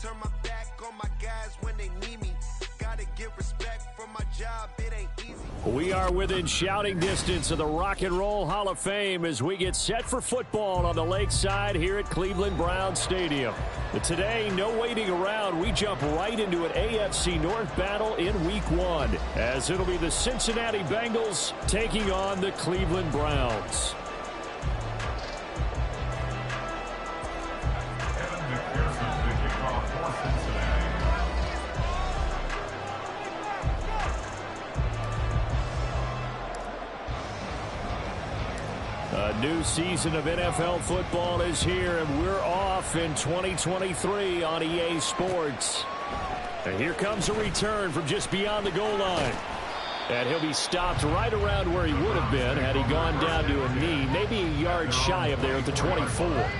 turn my back on my guys when they need me. Gotta get respect from my job, it ain't easy. We are within shouting distance of the Rock and Roll Hall of Fame as we get set for football on the lakeside here at Cleveland Browns Stadium. But today, no waiting around. We jump right into an AFC North battle in Week 1 as it'll be the Cincinnati Bengals taking on the Cleveland Browns. A new season of NFL football is here, and we're off in 2023 on EA Sports. And here comes a return from just beyond the goal line. And he'll be stopped right around where he would have been had he gone down to a knee, maybe a yard shy of there at the 24.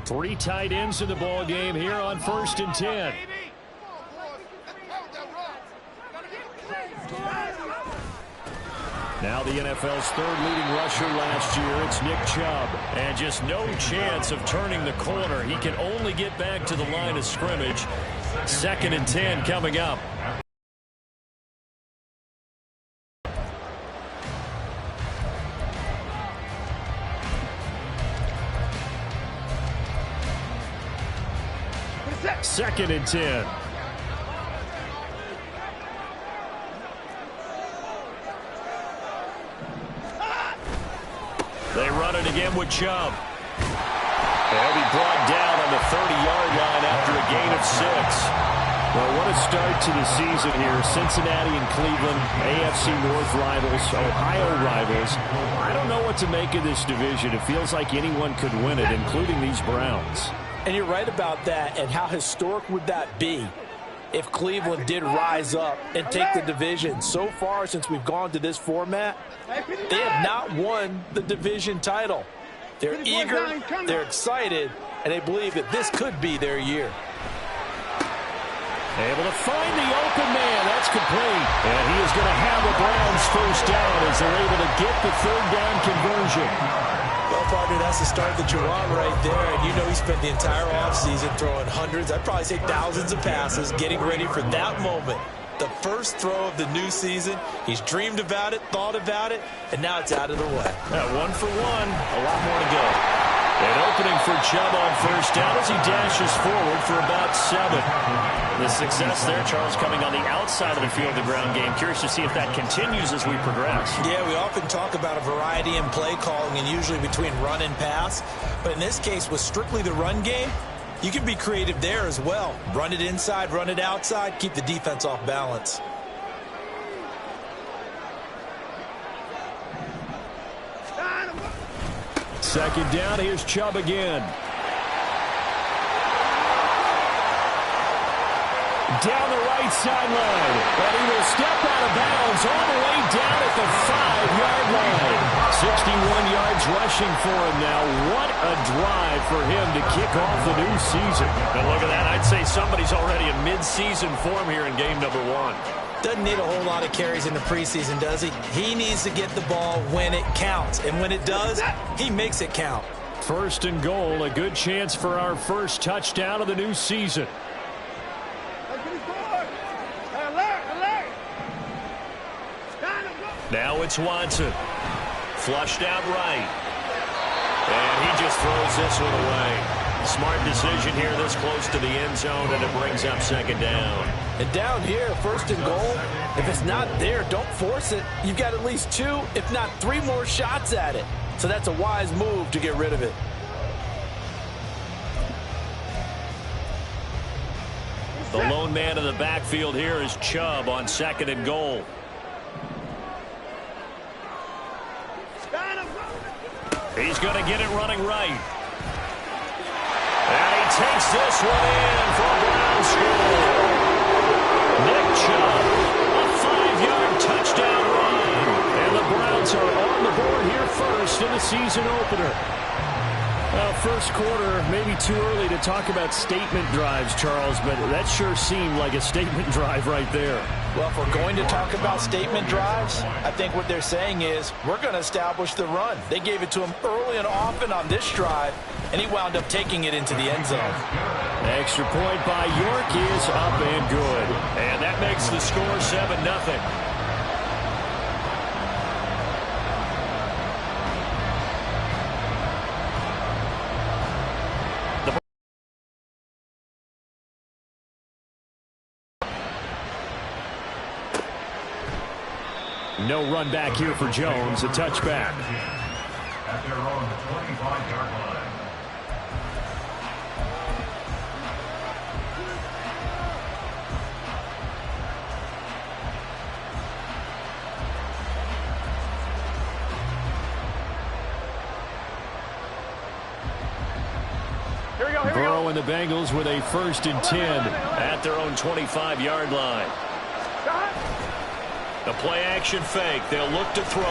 Three tight ends in the ball game here on 1st and 10. Now the NFL's third leading rusher last year, it's Nick Chubb. And just no chance of turning the corner. He can only get back to the line of scrimmage. 2nd and 10 coming up. Second and 10. They run it again with Chubb. They'll be brought down on the 30-yard line after a gain of 6. Well, what a start to the season here. Cincinnati and Cleveland, AFC North rivals, Ohio rivals. I don't know what to make of this division. It feels like anyone could win it, including these Browns. And you're right about that. And how historic would that be if Cleveland did rise up and take the division? So far, since we've gone to this format, they have not won the division title. They're eager, they're excited, and they believe that this could be their year. Able to find the open man. That's complete. And he is going to have the Browns first down as they're able to get the 3rd down conversion. Well, partner, that's the start that you want right there. And you know he spent the entire offseason throwing hundreds, I'd probably say thousands of passes, getting ready for that moment. The first throw of the new season. He's dreamed about it, thought about it, and now it's out of the way. 1 for 1. A lot more to go. An opening for Chubb on first down as he dashes forward for about 7. The success there, Charles, coming on the outside of the field, the ground game. Curious to see if that continues as we progress. Yeah, we often talk about a variety in play calling and usually between run and pass. But in this case, with strictly the run game, you can be creative there as well. Run it inside, run it outside, keep the defense off balance. Second down, here's Chubb again. Down the right sideline. But he will step out of bounds all the way down at the 5-yard line. 61 yards rushing for him now. What a drive for him to kick off the new season. And look at that. I'd say somebody's already in mid-season form here in game number 1. Doesn't need a whole lot of carries in the preseason, does he? He needs to get the ball when it counts. And when it does, he makes it count. 1st and goal, a good chance for our first touchdown of the new season. Now it's Watson. Flushed out right. And he just throws this one away. Smart decision here this close to the end zone, and it brings up 2nd down. And down here, 1st and goal, if it's not there, don't force it. You've got at least 2, if not 3 more shots at it. So that's a wise move to get rid of it. The lone man in the backfield here is Chubb on 2nd and goal. He's going to get it running right. And he takes this one in for a Brown score. Nick Chubb, a 5-yard touchdown run. And the Browns are on the board here first in the season opener. Well, first quarter, maybe too early to talk about statement drives, Charles, but that sure seemed like a statement drive right there. Well, if we're going to talk about statement drives, I think what they're saying is we're going to establish the run. They gave it to him early and often on this drive, and he wound up taking it into the end zone. Extra point by York is up and good. And that makes the score 7-0. No run back here for Jones, a touchback. At their own 25-yard line. Burrow and the Bengals with a 1st and 10 at their own 25-yard line. The play-action fake. They'll look to throw.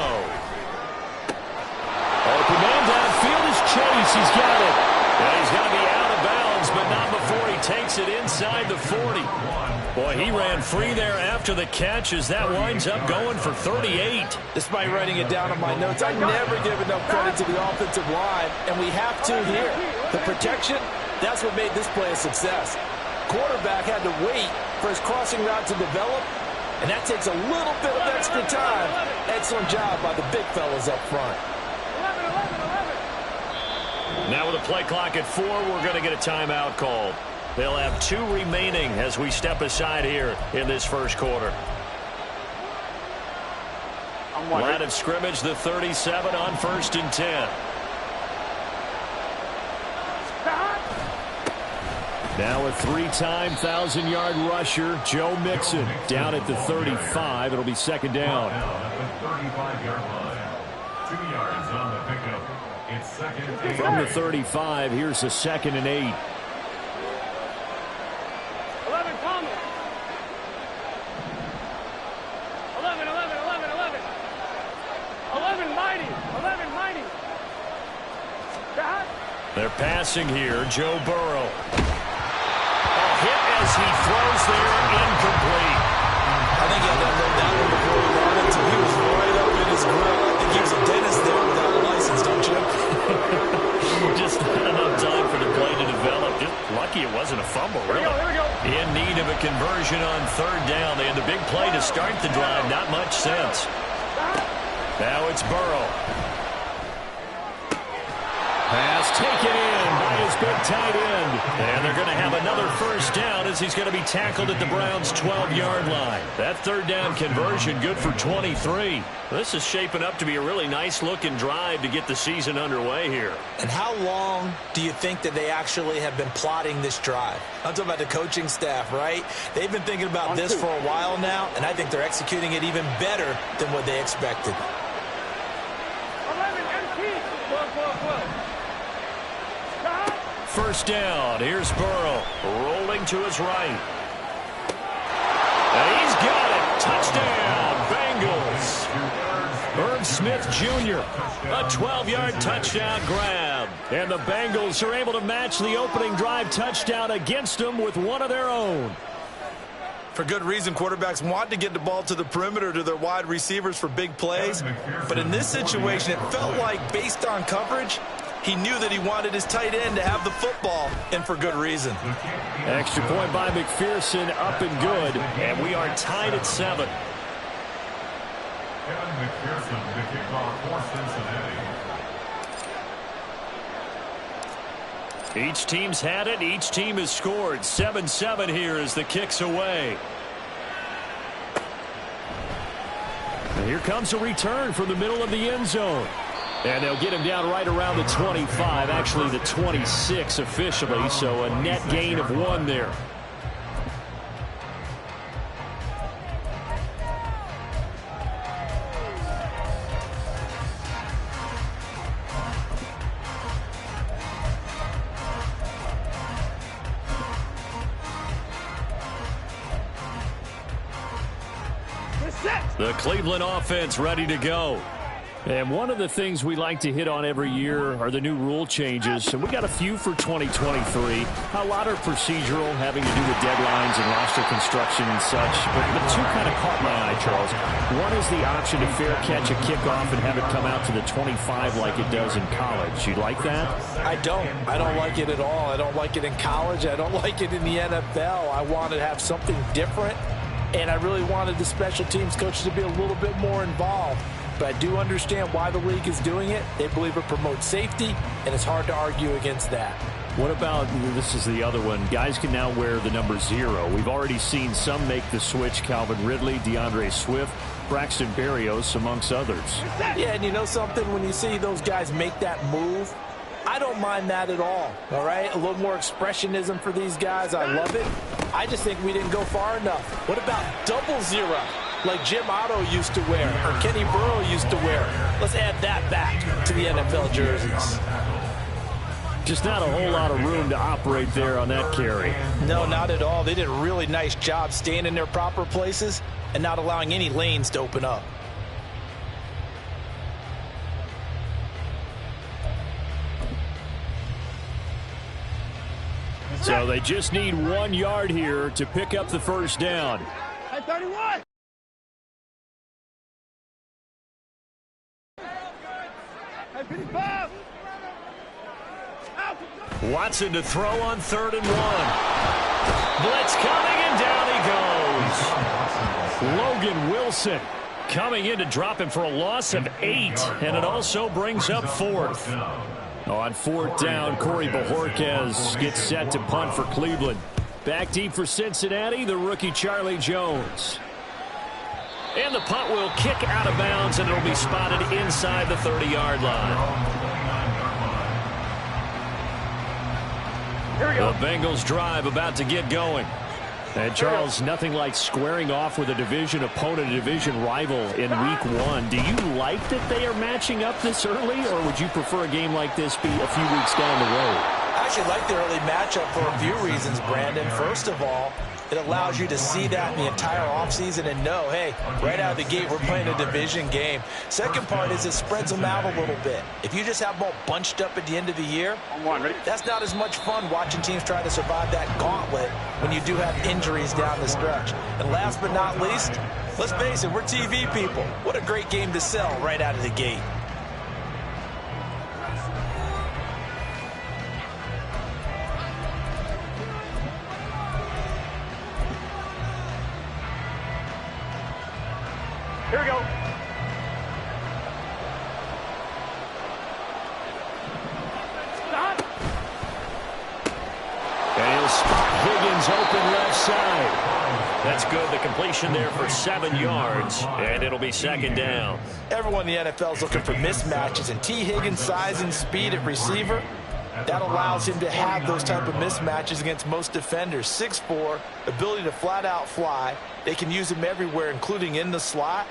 Open man downfield is Chase. He's got it. And he's going to be out of bounds, but not before he takes it inside the 40. Boy, he ran free there after the catch as that winds up going for 38. Despite writing it down on my notes, I never give enough credit to the offensive line, and we have to here. The protection, that's what made this play a success. Quarterback had to wait for his crossing route to develop, and that takes a little bit of extra time. Excellent job by the big fellas up front. Now with a play clock at 4, we're going to get a timeout called. They'll have 2 remaining as we step aside here in this first quarter. Line of scrimmage, the 37 on 1st and 10. Now a 3-time 1,000-yard rusher, Joe Mixon, down at the 35. It'll be 2nd down. At the 35-yard line. 2 yards on the pickup. It's 2nd and 8. From the 35, here's a 2nd and 8. 11, Thomas. 11, 11, 11, 11. 11, Mighty. 11, Mighty. They're passing here, Joe Burrow. Hit as he throws there, incomplete. I think he had that low down before he ran it, so he was right up in his grill. I think he was a dentist there without a license, don't you? Just not enough time for the play to develop. Just lucky it wasn't a fumble, really. Here we go. In need of a conversion on 3rd down. They had the big play to start the drive. Not much sense. Now it's Burrow. Pass taken in by his big tight end. And they're going to have another 1st down as he's going to be tackled at the Browns' 12-yard line. That 3rd down conversion good for 23. This is shaping up to be a really nice-looking drive to get the season underway here. And how long do you think that they actually have been plotting this drive? I'm talking about the coaching staff, right? They've been thinking about this for a while now, and I think they're executing it even better than what they expected. 11, MT. 12, 12, 12. 1st down. Here's Burrow rolling to his right. And he's got it. Touchdown, Bengals. Irv Smith Jr. A 12-yard touchdown grab. And the Bengals are able to match the opening drive touchdown against them with one of their own. For good reason, quarterbacks want to get the ball to the perimeter to their wide receivers for big plays. But in this situation, it felt like based on coverage, he knew that he wanted his tight end to have the football, and for good reason. Extra point by McPherson, up and good. And we are tied at 7. Kevin McPherson, the kickoff for Cincinnati. Each team's had it. Each team has scored. 7-7 here as the kick's away. And here comes a return from the middle of the end zone. And they'll get him down right around the 25, actually the 26 officially, so a net gain of 1 there. The Cleveland offense ready to go. And one of the things we like to hit on every year are the new rule changes. And we got a few for 2023. A lot are procedural, having to do with deadlines and roster construction and such. But two kind of caught my eye, Charles. One is the option to fair catch a kickoff and have it come out to the 25 like it does in college. You like that? I don't. I don't like it at all. I don't like it in college. I don't like it in the NFL. I want to have something different. And I really wanted the special teams coaches to be a little bit more involved. But I do understand why the league is doing it. They believe it promotes safety, and it's hard to argue against that. What about, this is the other one, guys can now wear the number 0. We've already seen some make the switch, Calvin Ridley, DeAndre Swift, Braxton Berrios, amongst others. Yeah, and you know something? When you see those guys make that move, I don't mind that at all right? A little more expressionism for these guys. I love it. I just think we didn't go far enough. What about double 0? Like Jim Otto used to wear, or Kenny Burrow used to wear. Let's add that back to the NFL jerseys. Just not a whole lot of room to operate there on that carry. No, not at all. They did a really nice job staying in their proper places and not allowing any lanes to open up. So they just need 1 yard here to pick up the first down. Hey, 31. Hey, 55. Watson to throw on 3rd and 1. Blitz coming, and down he goes. Logan Wilson coming in to drop him for a loss of 8, and it also brings up 4th. On 4th down, Corey Bojorquez gets set to punt for Cleveland. Back deep for Cincinnati, the rookie Charlie Jones. And the punt will kick out of bounds, and it'll be spotted inside the 30-yard line. Here we go. The Bengals drive about to get going. And Charles, nothing like squaring off with a division opponent, a division rival in week 1. Do you like that they are matching up this early, or would you prefer a game like this be a few weeks down the road? I actually like the early matchup for a few reasons, Brandon. First of all, it allows you to see that in the entire offseason and know, hey, right out of the gate, we're playing a division game. Second part is it spreads them out a little bit. If you just have them all bunched up at the end of the year, that's not as much fun watching teams try to survive that gauntlet when you do have injuries down the stretch. And last but not least, let's face it, we're TV people. What a great game to sell right out of the gate. Here we go. Stop. And he'll spot Higgins open left side. That's good. The completion there for 7 yards, and it'll be 2nd down. Everyone in the NFL is looking for mismatches, and T. Higgins' size and speed at receiver, that allows him to have those type of mismatches against most defenders. 6'4", ability to flat-out fly. They can use him everywhere, including in the slot.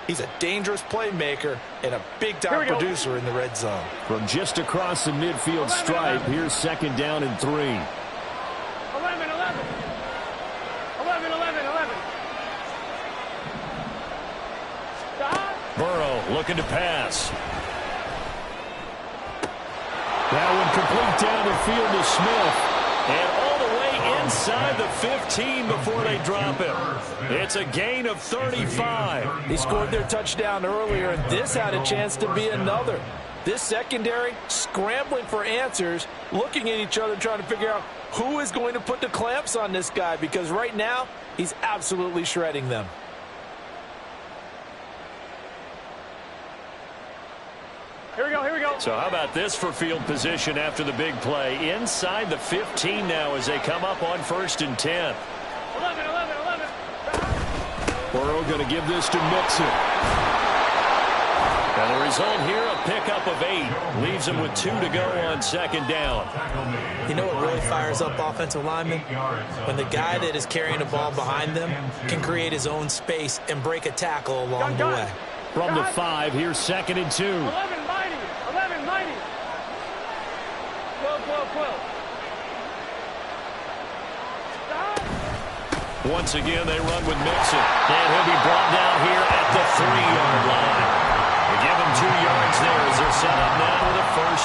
He's a dangerous playmaker and a big-time producer in the red zone. From just across the midfield stripe, here's 2nd down and 3. 11, 11. 11, 11, 11. Stop. Burrow looking to pass. That one complete down the field to Smith. And all the way inside the 15 before they drop him. It's a gain of 35. He scored their touchdown earlier, and this had a chance to be another. This secondary scrambling for answers, looking at each other, trying to figure out who is going to put the clamps on this guy, because right now he's absolutely shredding them. Here we go, here we go. So how about this for field position after the big play? Inside the 15 now as they come up on 1st and 10. 11, 11, 11. Burrow going to give this to Mixon. And the result here, a pickup of 8. Leaves him with 2 to go on 2nd down. You know what really fires up offensive linemen? When the guy that is carrying the ball behind them can create his own space and break a tackle along the way. From the 5, here's 2nd and 2. 11, mighty. 11, mighty. 12, 12, 12. Stop. Once again, they run with Mixon. And he'll be brought down here at the 3-yard line. They give him 2 yards.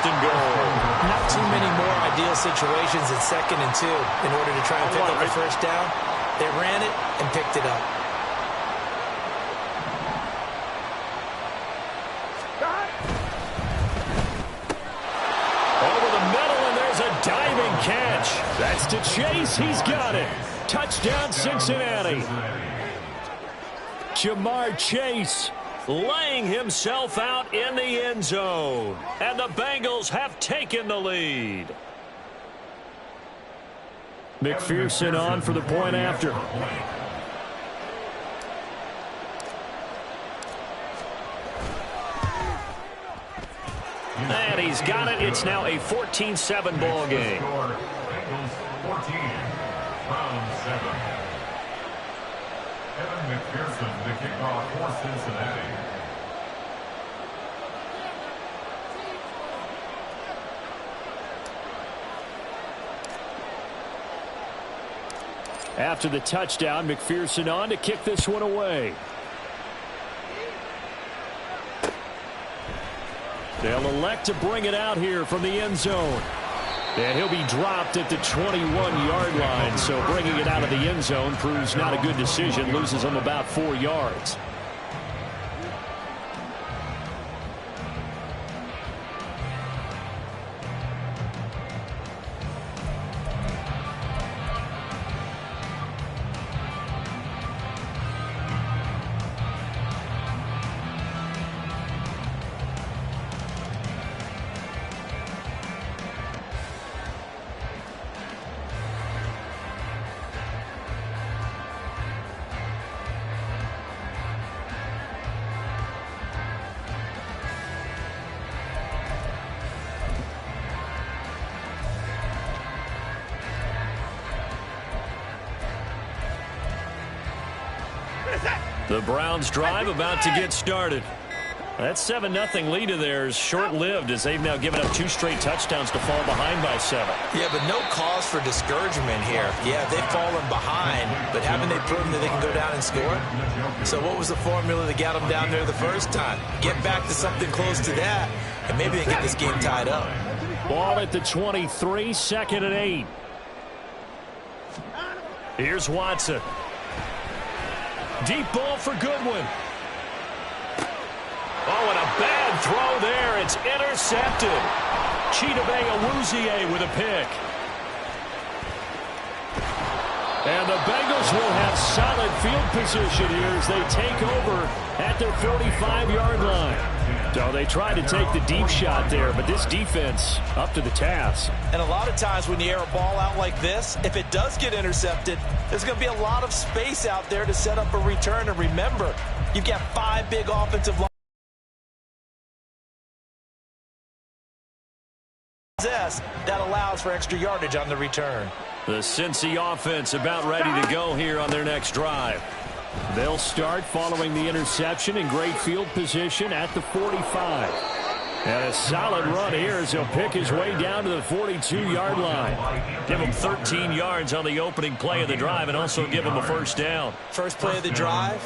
first and goal. Not too many more ideal situations in 2nd and 2 in order to try and pick up the first down. They ran it and picked it up. Over the middle, and there's a diving catch. That's to Chase. He's got it. Touchdown, Cincinnati. Jamar Chase laying himself out in the end zone. And the Bengals have taken the lead. McPherson on for the point after. And he's got it. It's now a 14-7 ball game. Bengals 14, round 7. Evan McPherson, the kickoff for Cincinnati. After the touchdown, McPherson on to kick this one away. They'll elect to bring it out here from the end zone. And he'll be dropped at the 21-yard line, so bringing it out of the end zone proves not a good decision, loses him about 4 yards. The Browns drive about to get started. That 7-0 lead of theirs short-lived as they've now given up 2 straight touchdowns to fall behind by 7. Yeah, but no cause for discouragement here. Yeah, they've fallen behind, but haven't they proven that they can go down and score? So what was the formula that got them down there the first time? Get back to something close to that, and maybe they get this game tied up. Ball at the 23, 2nd and 8. Here's Watson. Deep ball for Goodwin. Oh, and a bad throw there. It's intercepted. Chidobe Awuzie with a pick. And the Bengals will have solid field position here as they take over at their 45-yard line. So they tried to take the deep shot there, but this defense up to the task. And a lot of times when you air a ball out like this, if it does get intercepted, there's going to be a lot of space out there to set up a return. And remember, you've got 5 big offensive lines that allows for extra yardage on the return. The Cincy offense about ready to go here on their next drive. They'll start following the interception in great field position at the 45. And a solid run here as he'll pick his way down to the 42-yard line. Give him 13 yards on the opening play of the drive and also give him a first down. First play of the drive,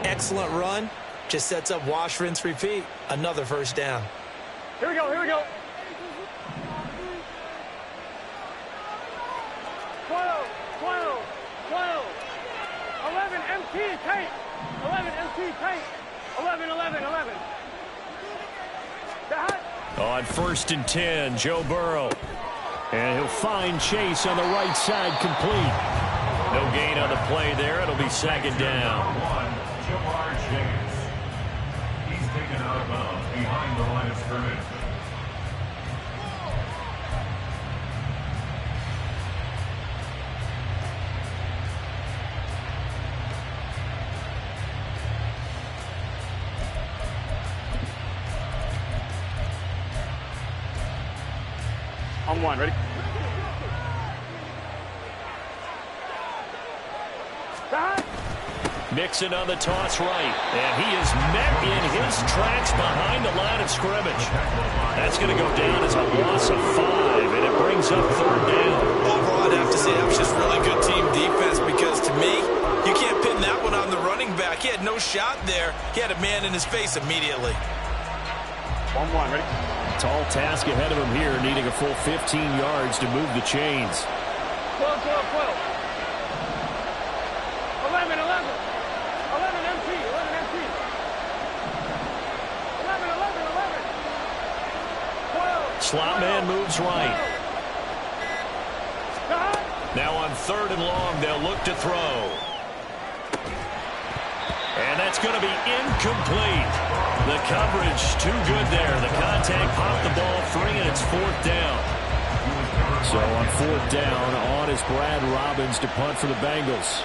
excellent run. Just sets up wash, rinse, repeat. Another first down. Here we go, here we go. 12, 12, 12. 11 MT tape. 11 MT tape. 11, 11, 11. On 1st and 10, Joe Burrow. And he'll find Chase on the right side complete. No gain on the play there. It'll be 2nd down. Jamar Chase. He's taken out of bounds behind the line of scrimmage. On 1, ready? Mixon on the toss right. And he is met in his tracks behind the line of scrimmage. That's going to go down as a loss of 5, and it brings up 3rd down. Overall, I'd have to say that was just really good team defense because, to me, you can't pin that one on the running back. He had no shot there. He had a man in his face immediately. On 1, ready? Tall task ahead of him here, needing a full 15 yards to move the chains. 12, 12, 12. 11, 11. 11 MT, 11 MT. 11, 11, 11. 12. Slot man moves right. Now on 3rd and long, they'll look to throw. And that's going to be incomplete. The coverage too good there. The contact popped the ball free, and it's 4th down. So on 4th down, on is Brad Robbins to punt for the Bengals.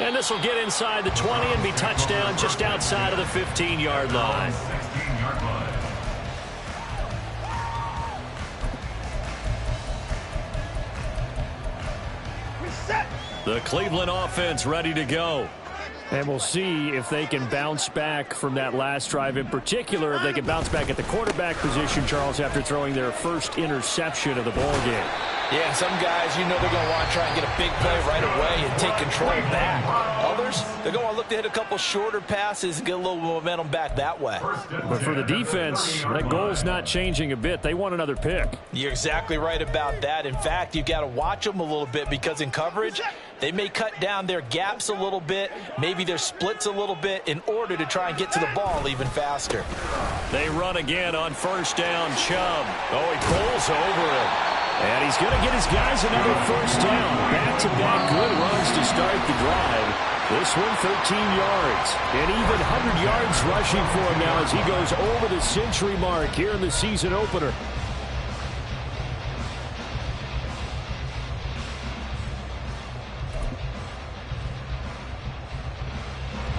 And this will get inside the 20 and be touchdown just outside of the 15-yard line. The Cleveland offense ready to go. And we'll see if they can bounce back from that last drive. In particular, if they can bounce back at the quarterback position, Charles, after throwing their first interception of the ball game. Yeah, some guys, you know they're going to want to try and get a big play right away and take control back. Others, they're going to look to hit a couple shorter passes and get a little momentum back that way. But for the defense, that goal's not changing a bit. They want another pick. You're exactly right about that. In fact, you've got to watch them a little bit because in coverage, they may cut down their gaps a little bit, maybe their splits a little bit in order to try and get to the ball even faster. They run again on 1st down. Chubb. Oh, he pulls over it. And he's going to get his guys another 1st down. Back-to-back good runs to start the drive. This one 13 yards. And even 100 yards rushing for him now as he goes over the century mark here in the season opener.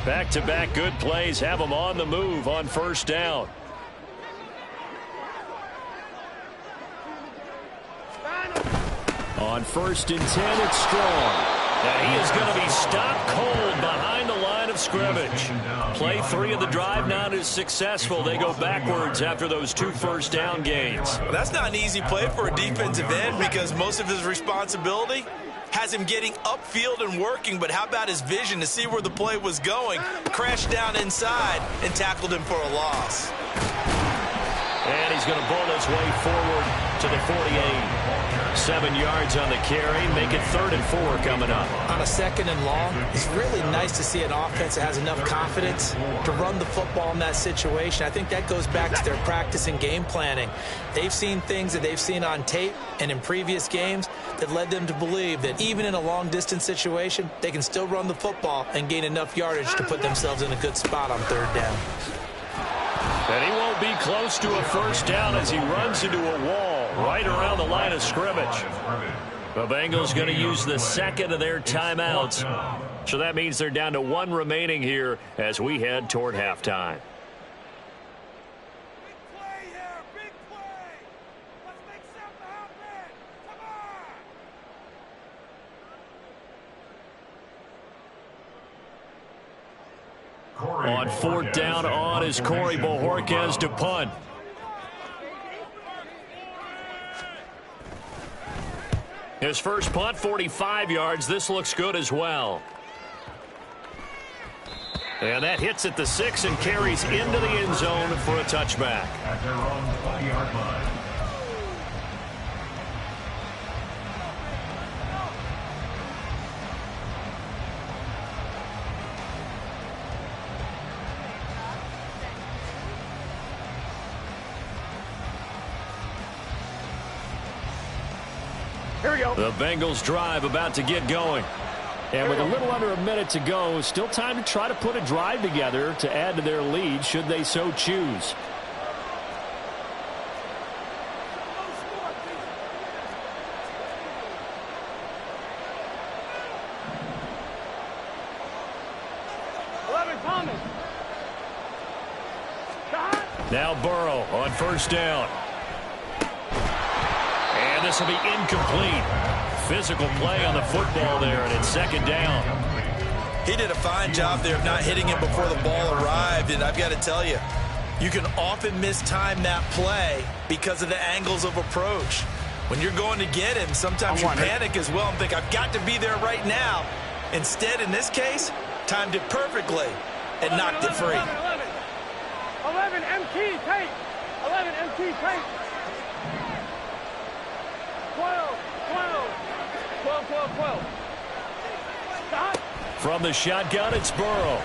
Back-to-back good plays have them on the move on 1st down. On 1st and 10, it's Strong. And he is going to be stopped cold behind the line of scrimmage. Play 3 of the drive now is successful. They go backwards after those 2 first down gains. Well, that's not an easy play for a defensive end because most of his responsibility has him getting upfield and working, but how about his vision to see where the play was going, crashed down inside, and tackled him for a loss. And he's going to bowl his way forward to the 48. 7 yards on the carry, make it 3rd and 4 coming up. On a 2nd and long, it's really nice to see an offense that has enough confidence to run the football in that situation. I think that goes back to their practice and game planning. They've seen things that they've seen on tape and in previous games that led them to believe that even in a long-distance situation, they can still run the football and gain enough yardage to put themselves in a good spot on 3rd down. And he won't be close to a 1st down as he runs into a wall right around the line of scrimmage. The Bengals going to use the 2nd of their timeouts. So that means they're down to 1 remaining here as we head toward halftime. On 4th down, on is Corey Bojorquez to punt. His first punt, 45 yards. This looks good as well. And that hits at the 6 and carries into the end zone for a touchback. At their own 20-yard line. Here we go. The Bengals drive about to get going. And with a little under a minute to go, still time to try to put a drive together to add to their lead should they so choose. Now Burrow on 1st down. And this will be incomplete. Physical play on the football there, and it's 2nd down. He did a fine job there of not hitting him before the ball arrived, and I've got to tell you, You can often mistime that play because of the angles of approach. When you're going to get him, sometimes you panic as well and think, I've got to be there right now. Instead, in this case, timed it perfectly and knocked it free. 11 MT, tape. 11 MT, tape. 12, 12. Stop. From the shotgun, it's Burrow.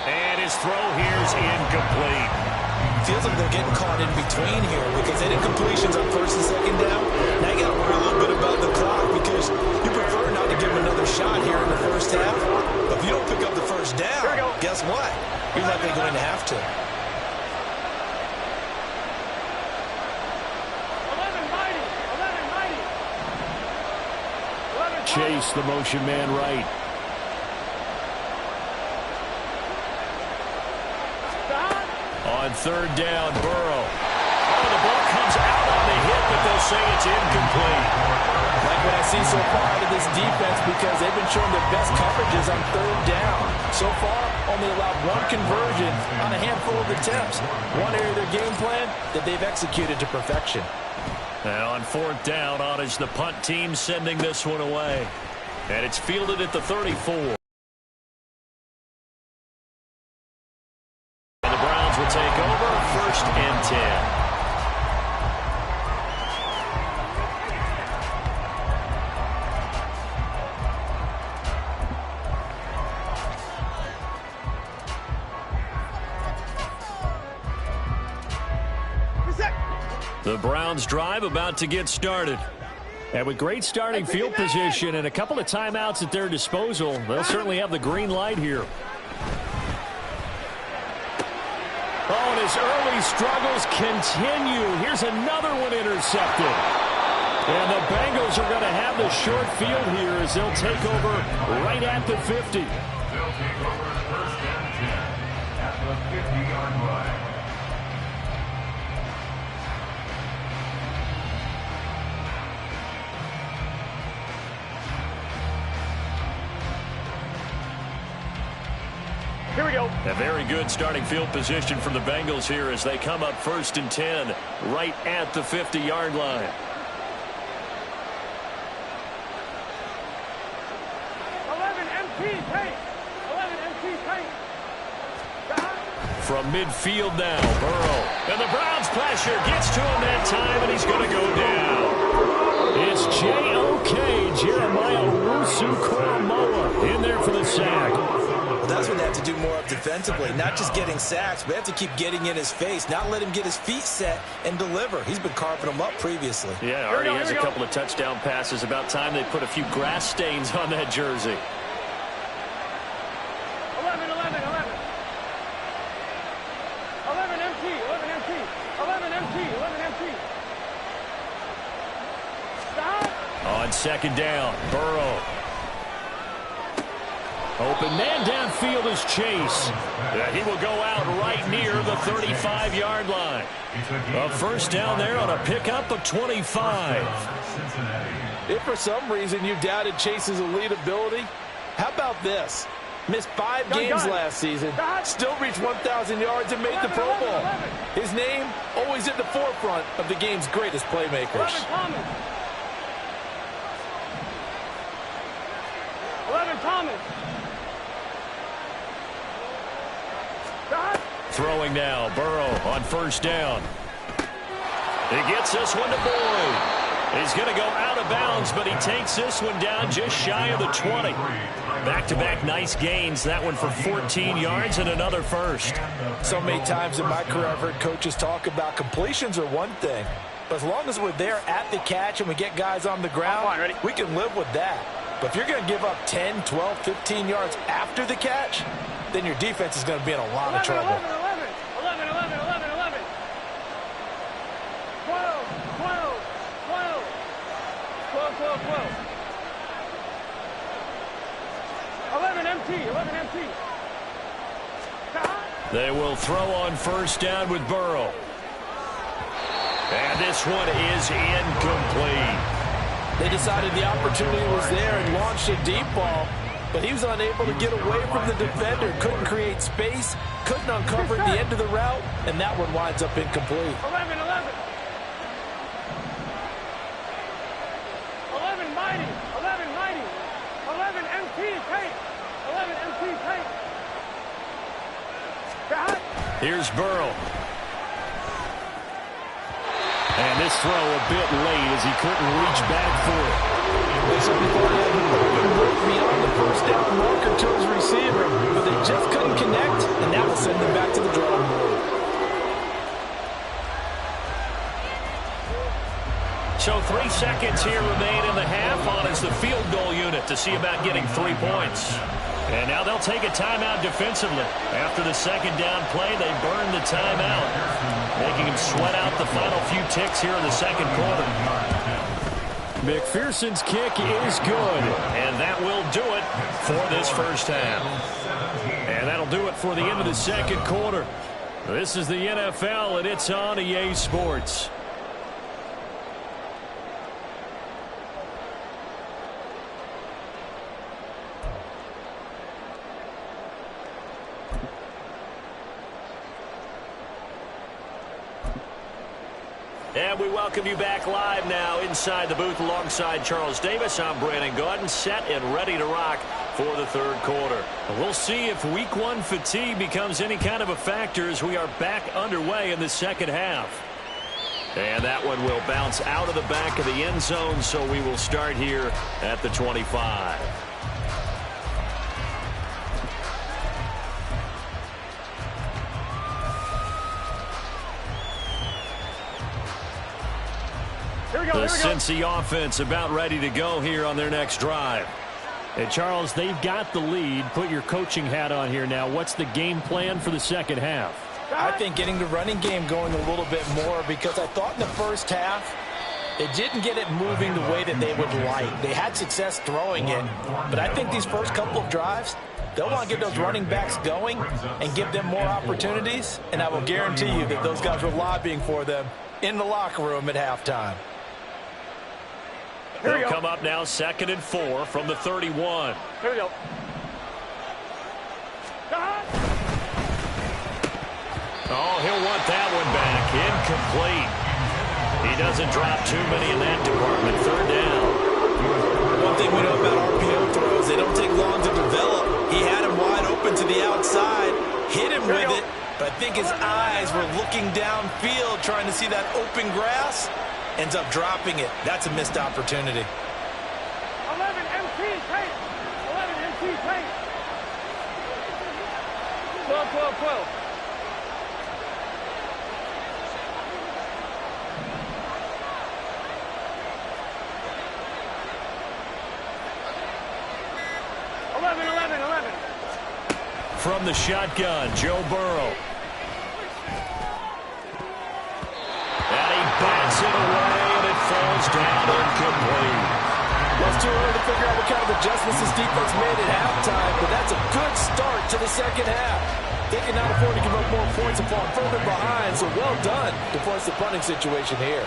And his throw here's incomplete. Feels like they're getting caught in between here because they did completions on first and second down. Now you got to worry a little bit about the clock because you prefer not to give them another shot here in the first half. But if you don't pick up the first down, guess what? You're likely going to have to. 11 mighty. Chase, the motion man right. On third down, Burrow. Oh, the ball comes out on the hit, but they'll say it's incomplete. Like what I see so far out of this defense because they've been showing their best coverages on third down. So far, only allowed one conversion on a handful of attempts. One area of their game plan that they've executed to perfection. Now on fourth down, on is the punt team sending this one away. And it's fielded at the 34. Will take over, first and 10. The Browns drive about to get started. And with great starting field position and a couple of timeouts at their disposal, they'll certainly have the green light here. Oh, and his early struggles continue. Here's another one intercepted. And the Bengals are going to have the short field here as they'll take over right at the 50. They'll take over first and 10 at the 50-yard line. Here we go. A very good starting field position from the Bengals here as they come up first and 10 right at the 50-yard line. 11 MT, tape. 11 MT, tape. From midfield now, Burrow. And the Browns pressure gets to him that time, and he's going to go down. It's J.O.K. Jeremiah Owusu-Koramoah in there for the sack. Well, that's what they have to do more of defensively, not just getting sacks, but they have to keep getting in his face, not let him get his feet set and deliver. He's been carving them up previously. Yeah, already has a couple of touchdown passes. About time they put a few grass stains on that jersey. 11 MT, 11 MT. 11 MT. Stop. On second down, Burrow. Open man downfield is Chase. He will go out right near the 35-yard line. A first down there on a pickup of 25. If for some reason you doubted Chase's elite ability, how about this? Missed 5 games last season, still reached 1,000 yards and made the Pro Bowl. His name always at the forefront of the game's greatest playmakers. 11 Thomas. Throwing now, Burrow on first down. He gets this one to Boyd. He's going to go out of bounds, but he takes this one down just shy of the 20. Back-to-back nice gains. That one for 14 yards and another first. So many times in my career I've heard coaches talk about completions are one thing, but as long as we're there at the catch and we get guys on the ground, we can live with that. But if you're going to give up 10, 12, 15 yards after the catch, then your defense is going to be in a lot of trouble. 11. 11 MT. They will throw on first down with Burrow. And this one is incomplete. They decided the opportunity was there and launched a deep ball. but he was unable to get away from the defender. Couldn't create space, couldn't uncover the end of the route, and that one winds up incomplete. 11, 11. 11, mighty. 11, mighty. 11, MT, take. 11, MT, take. Got. Here's Burrow. And this throw a bit late as he couldn't reach back for it. They certainly thought he had an open look beyond the first down marker to his receiver, but they just couldn't connect, and that will send them back to the drawing board. So 3 seconds here remain in the half on as the field goal unit to see about getting 3 points. And now they'll take a timeout defensively. After the second down play, they burn the timeout, making him sweat out the final few ticks here in the second quarter. McPherson's kick is good, and that will do it for this first half. And that'll do it for the end of the second quarter. This is the NFL, and it's on EA Sports. And we welcome you back live now inside the booth alongside Charles Davis. I'm Brandon Gaudin, set and ready to rock for the third quarter. We'll see if week one fatigue becomes any kind of a factor as we are back underway in the second half. And that one will bounce out of the back of the end zone, so we will start here at the 25. The Cincy offense about ready to go here on their next drive. And Charles, they've got the lead. Put your coaching hat on here now. What's the game plan for the second half? I think getting the running game going a little bit more, because I thought in the first half they didn't get it moving the way that they would like. They had success throwing it, but I think these first couple of drives, they'll want to get those running backs going and give them more opportunities, and I will guarantee you that those guys were lobbying for them in the locker room at halftime. They'll come up now 2nd and 4 from the 31. Here we go. Oh, he'll want that one back. Incomplete. He doesn't drop too many in that department. 3rd down. One thing we know about RPO throws, they don't take long to develop. He had him wide open to the outside, hit him with it, but I think his eyes were looking downfield trying to see that open grass. Ends up dropping it. That's a missed opportunity. 11 MT, take. 11 MT, take. 12, 12, 12. From the shotgun, Joe Burrow. And he bats it away, and it falls down incomplete. Well, it's too early to figure out what kind of adjustments this defense made at halftime, but that's a good start to the second half. They cannot afford to give up more points and fall further behind, so well done to force the punting situation here.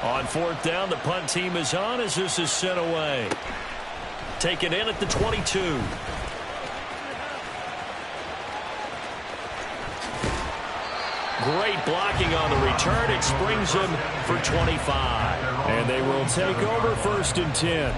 On 4th down, the punt team is on as this is sent away. Taken in at the 22. Great blocking on the return. It springs him for 25. And they will take over 1st and 10.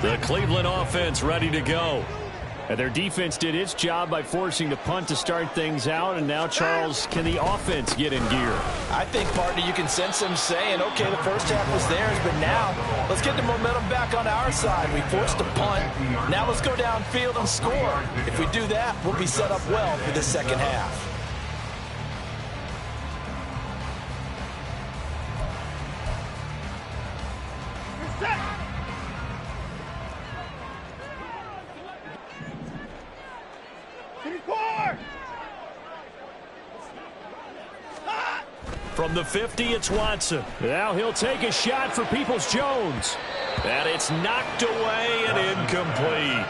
The Cleveland offense ready to go. And their defense did its job by forcing the punt to start things out. And now, Charles, can the offense get in gear? I think, partner, you can sense them saying, okay, the first half was theirs, but now let's get the momentum back on our side. We forced a punt. Now let's go downfield and score. If we do that, we'll be set up well for the second half. From the 50, it's Watson. Now he'll take a shot for Peoples-Jones. And it's knocked away and incomplete.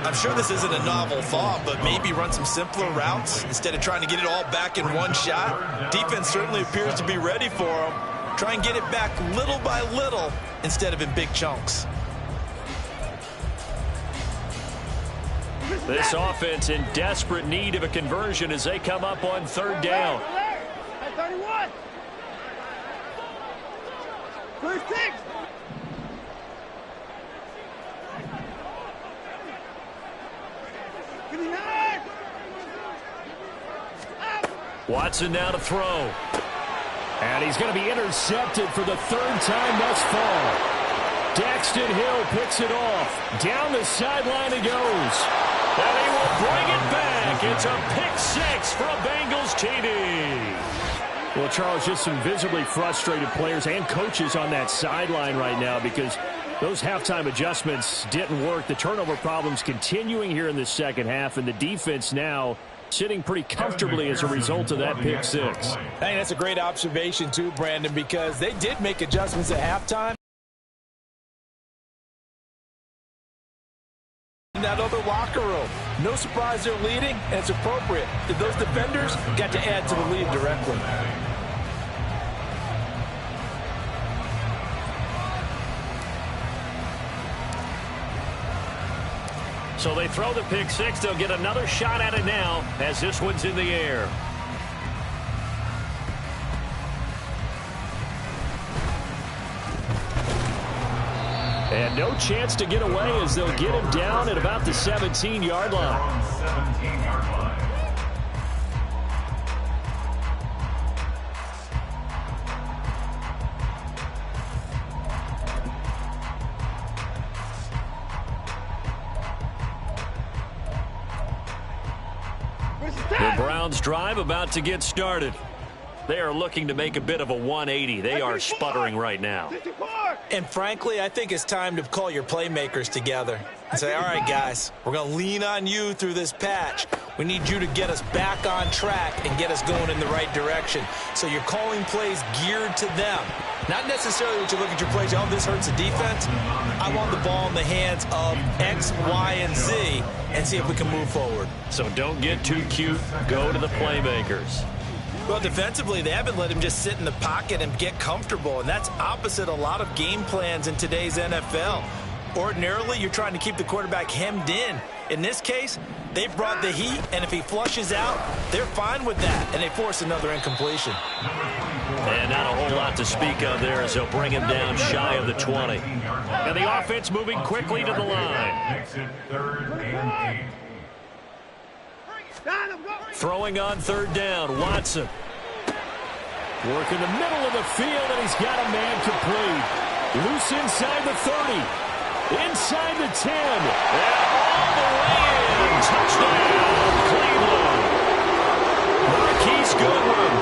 I'm sure this isn't a novel thought, but maybe run some simpler routes instead of trying to get it all back in one shot. Defense certainly appears to be ready for him. Try and get it back little by little instead of in big chunks. This offense in desperate need of a conversion as they come up on third down. At 31. First 6. Watson now to throw. And he's going to be intercepted for the third time thus far. Daxton Hill picks it off. Down the sideline he goes. And he will bring it back. It's a pick six for a Bengals TD. Well, Charles, just some visibly frustrated players and coaches on that sideline right now because those halftime adjustments didn't work. The turnover problems continuing here in the second half, and the defense now sitting pretty comfortably as a result of that pick six. I think that's a great observation too, Brandon, because they did make adjustments at halftime. In that other locker room. No surprise they're leading, and it's appropriate. Those defenders got to add to the lead directly. So they throw the pick six. They'll get another shot at it now as this one's in the air. And no chance to get away as they'll get him down at about the 17-yard line. 17-yard line. The Browns drive about to get started. They are looking to make a bit of a 180. They are sputtering right now. And frankly, I think it's time to call your playmakers together and say, all right, guys, we're going to lean on you through this patch. We need you to get us back on track and get us going in the right direction. So you're calling plays geared to them. Not necessarily what you look at your plays, oh, this hurts the defense. I want the ball in the hands of X, Y, and Z and see if we can move forward. So don't get too cute. Go to the playmakers. Well, defensively, they haven't let him just sit in the pocket and get comfortable, and that's opposite a lot of game plans in today's NFL. Ordinarily, you're trying to keep the quarterback hemmed in. In this case, they brought the heat, and if he flushes out, they're fine with that, and they force another incompletion. And not a whole lot to speak of there as they'll bring him down shy of the 20. And the offense moving quickly to the line. Makes it 3rd and 8. Throwing on third down, Watson. Working the middle of the field, and he's got a man complete. Loose inside the 30. Inside the 10. And all the way in. Touchdown, Cleveland. Marquise Goodwin,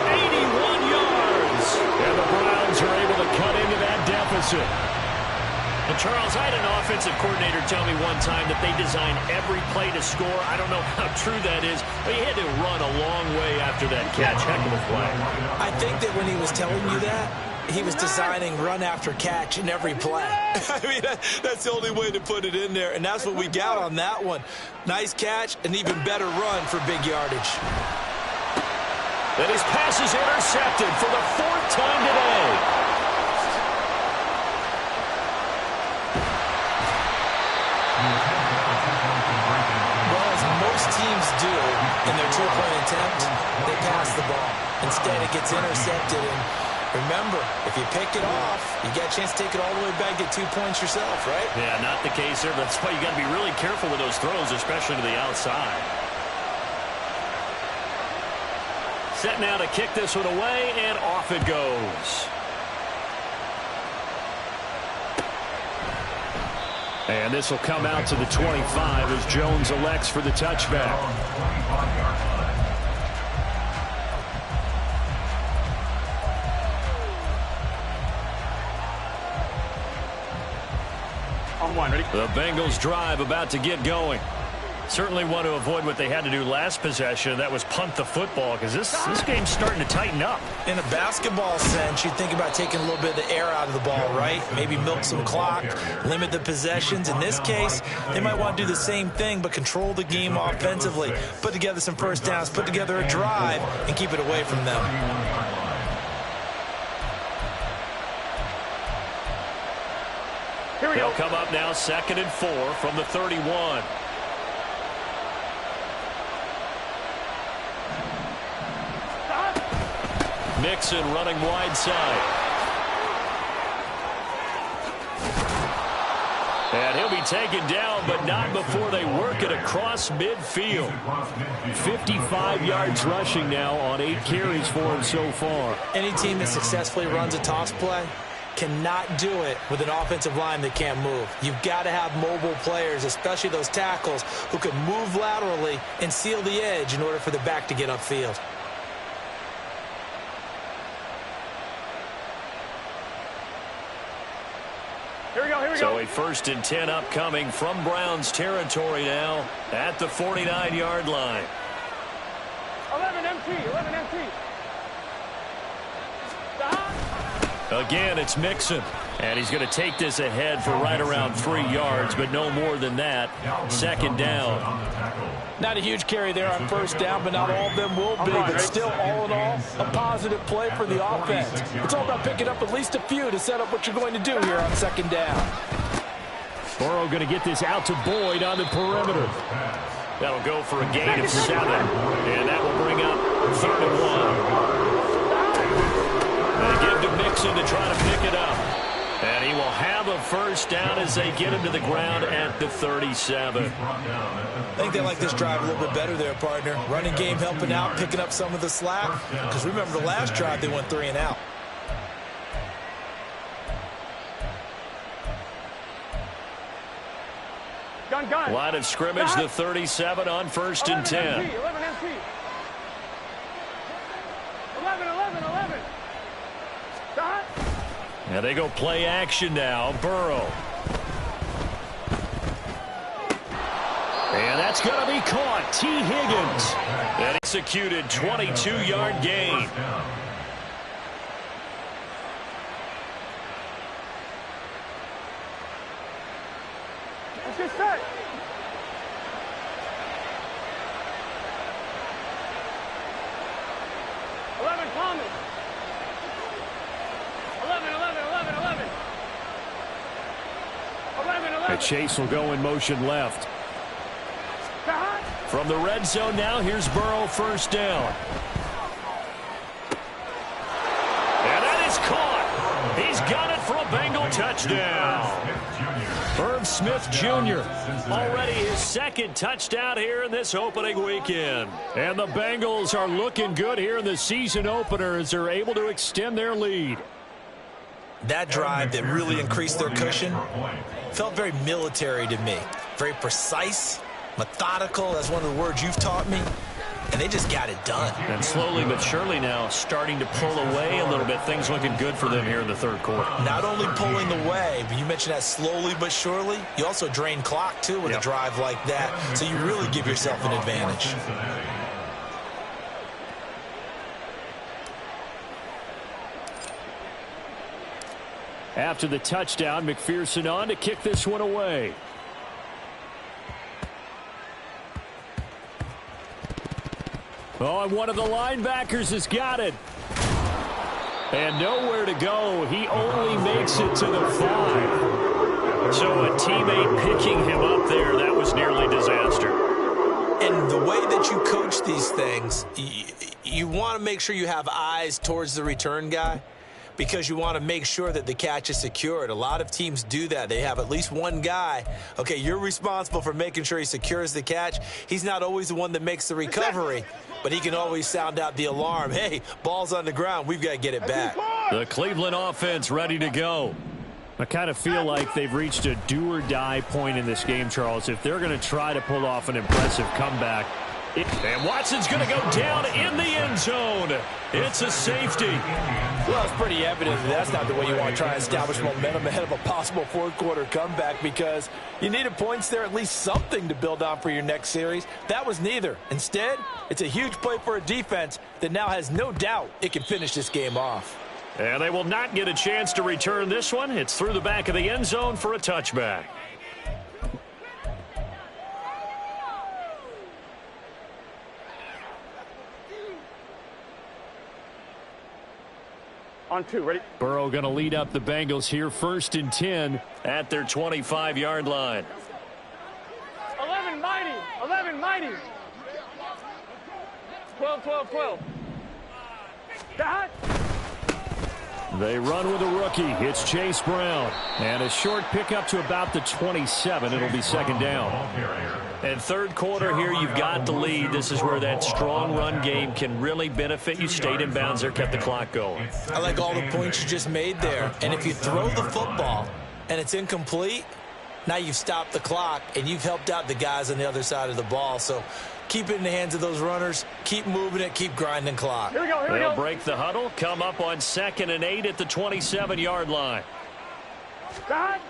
81 yards. And the Browns are able to cut into that deficit. And Charles, I had an offensive coordinator tell me one time that they design every play to score. I don't know how true that is, but he had to run a long way after that catch. Heck of a play. I think that when he was telling you that, he was designing run after catch in every play. I mean, that's the only way to put it in there, and that's what we got on that one. Nice catch, an even better run for big yardage. And his pass is intercepted for the 4th time today. Well, as most teams do in their two-point attempt, they pass the ball. Instead, it gets intercepted. And remember, if you pick it off, you get a chance to take it all the way back, get 2 points yourself, right? Yeah, not the case there. That's why you got to be really careful with those throws, especially to the outside. Set now to kick this one away, and off it goes. And this will come out to the 25 as Jones elects for the touchback. On one, ready? The Bengals drive about to get going. Certainly want to avoid what they had to do last possession. That was punt the football, because this game's starting to tighten up. In a basketball sense, you think about taking a little bit of the air out of the ball, right? Maybe milk some clock, limit the possessions. In this case, they might want to do the same thing, but control the game offensively. Put together some first downs, put together a drive, and keep it away from them. Here we go. They'll come up now 2nd and 4 from the 31. Mixon running wide side. And he'll be taken down, but not before they work it across midfield. 55 yards rushing now on 8 carries for him so far. Any team that successfully runs a toss play cannot do it with an offensive line that can't move. You've got to have mobile players, especially those tackles, who can move laterally and seal the edge in order for the back to get upfield. Here we go. So a 1st and 10 upcoming from Browns territory now at the 49-yard line. 11 MT. Again, it's Mixon. And he's going to take this ahead for right around 3 yards, but no more than that. 2nd down. Not a huge carry there on 1st down, but not all of them will be. But still, all in all, a positive play for the offense. It's all about picking up at least a few to set up what you're going to do here on 2nd down. Burrow going to get this out to Boyd on the perimeter. That'll go for a gain of 7. And that will bring up 3rd and 1. They give to Mixon to try to pick it up. And he will have a 1st down as they get him to the ground at the 37. I think they like this drive a little bit better there, partner. Running game helping out, picking up some of the slack. Because remember the last drive, they went 3 and out. Gun. Line of scrimmage, the 37 on 1st and 10. 11 MT. 11. Stop. And they go play action now. Burrow. And that's going to be caught. T. Higgins. And executed 22-yard gain. Let's get set. 11 Thomas. 11. And Chase will go in motion left. From the red zone now, here's Burrow, 1st down. And that is caught. He's got it for a Bengal touchdown. Irv Smith Jr. already his 2nd touchdown here in this opening weekend. And the Bengals are looking good here in the season opener as they're able to extend their lead. That drive that really increased their cushion felt very military to me. Very precise, methodical. That's one of the words you've taught me. And they just got it done. And slowly but surely now starting to pull away a little bit. Things looking good for them here in the 3rd quarter. Not only pulling away, but you mentioned that slowly but surely. You also drain clock, too, with a drive like that. So you really give yourself an advantage. After the touchdown, McPherson on to kick this one away. Oh, and one of the linebackers has got it. And nowhere to go. He only makes it to the 5. So a teammate picking him up there, that was nearly disaster. And the way that you coach these things, you want to make sure you have eyes towards the return guy, because you want to make sure that the catch is secured. A lot of teams do that. They have at least one guy. Okay, you're responsible for making sure he secures the catch. He's not always the one that makes the recovery, but he can always sound out the alarm. Hey, ball's on the ground. We've got to get it back. The Cleveland offense ready to go. I kind of feel like they've reached a do-or-die point in this game, Charles. If they're going to try to pull off an impressive comeback, And Watson's going to go down in the end zone. It's a safety. Well, it's pretty evident that's not the way you want to try and establish momentum ahead of a possible fourth-quarter comeback, because you needed points there, at least something to build on for your next series. That was neither. Instead, it's a huge play for a defense that now has no doubt it can finish this game off. And they will not get a chance to return this one. It's through the back of the end zone for a touchback. On 2, ready? Burrow going to lead up the Bengals here, 1st and 10 at their 25-yard line. 11 mighty, 11 mighty. 12, 12, 12. Dot. They run with a rookie. It's Chase Brown. And a short pickup to about the 27. It'll be 2nd down. And 3rd quarter here, you've got the lead. This is where that strong run game can really benefit you. Stayed in bounds there, kept the clock going. I like all the points you just made there. And if you throw the football and it's incomplete, now you've stopped the clock and you've helped out the guys on the other side of the ball. So keep it in the hands of those runners. Keep moving it. Keep grinding clock. Here we go, here we go. They'll break the huddle. Come up on 2nd and 8 at the 27-yard line. Dot.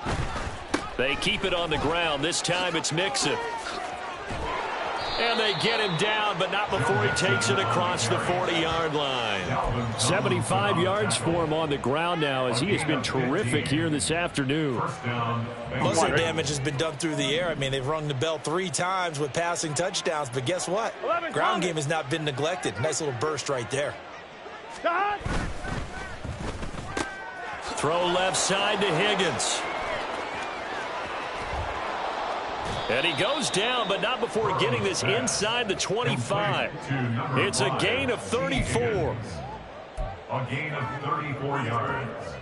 They keep it on the ground. This time it's Mixon. And they get him down, but not before he takes it across the 40-yard line. 75 yards for him on the ground now, as he has been terrific here this afternoon. Most of the damage has been done through the air. I mean, they've rung the bell 3 times with passing touchdowns, but guess what? Ground game has not been neglected. Nice little burst right there. Dot. Throw left side to Higgins. And he goes down, but not before getting this inside the 25. It's a gain of 34. A gain of 34 yards.